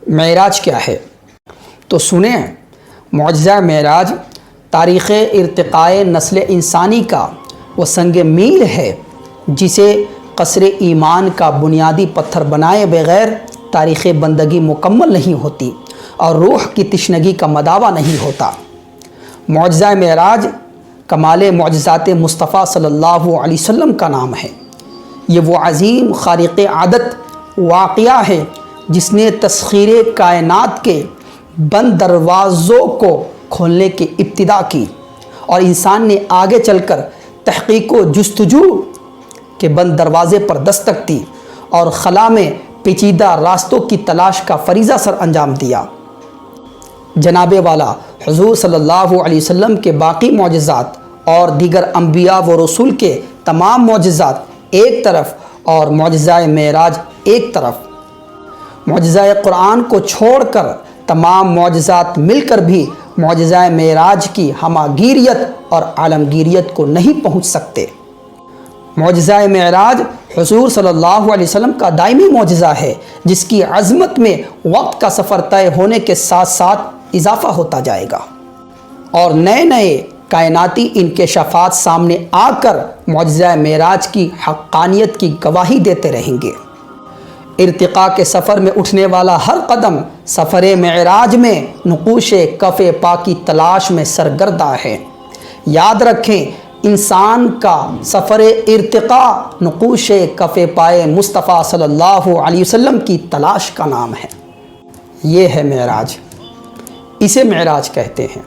معراج کیا ہے؟ تو سنیں، معجزہ معراج تاریخ ارتقاء نسل انسانی کا وہ سنگ میل ہے جسے قصر ایمان کا بنیادی پتھر بنائے بغیر تاریخ بندگی مکمل نہیں ہوتی اور روح کی تشنگی کا مداوع نہیں ہوتا۔ معجزہ معراج کمال معجزات مصطفیٰ صلی اللہ علیہ وسلم کا نام ہے۔ یہ وہ عظیم خارق عادت واقعہ ہے جس نے تسخیر کائنات کے بند دروازوں کو کھولنے کی ابتدا کی اور انسان نے آگے چل کر تحقیق و جستجو کے بند دروازے پر دستک دی اور خلا میں پیچیدہ راستوں کی تلاش کا فریضہ سر انجام دیا۔ جناب والا حضور صلی اللہ علیہ وسلم کے باقی معجزات اور دیگر انبیاء و رسول کے تمام معجزات ایک طرف اور معجزہ معراج ایک طرف۔ معجزہ قرآن کو چھوڑ کر تمام معجزات مل کر بھی معجزہ معراج کی ہماگیریت اور عالمگیریت کو نہیں پہنچ سکتے۔ معجزہ معراج حضور صلی اللہ علیہ وسلم کا دائمی معجزہ ہے جس کی عظمت میں وقت کا سفر طے ہونے کے ساتھ ساتھ اضافہ ہوتا جائے گا اور نئے نئے کائناتی انکشافات سامنے آ کر معجزہ معراج کی حقانیت کی گواہی دیتے رہیں گے۔ ارتقاء کے سفر میں اٹھنے والا ہر قدم سفر معراج میں نقوش کف پا کی تلاش میں سرگرداں ہے۔ یاد رکھیں، انسان کا سفر ارتقاء نقوش کف پائے مصطفیٰ صلی اللہ علیہ وسلم کی تلاش کا نام ہے۔ یہ ہے معراج، اسے معراج کہتے ہیں۔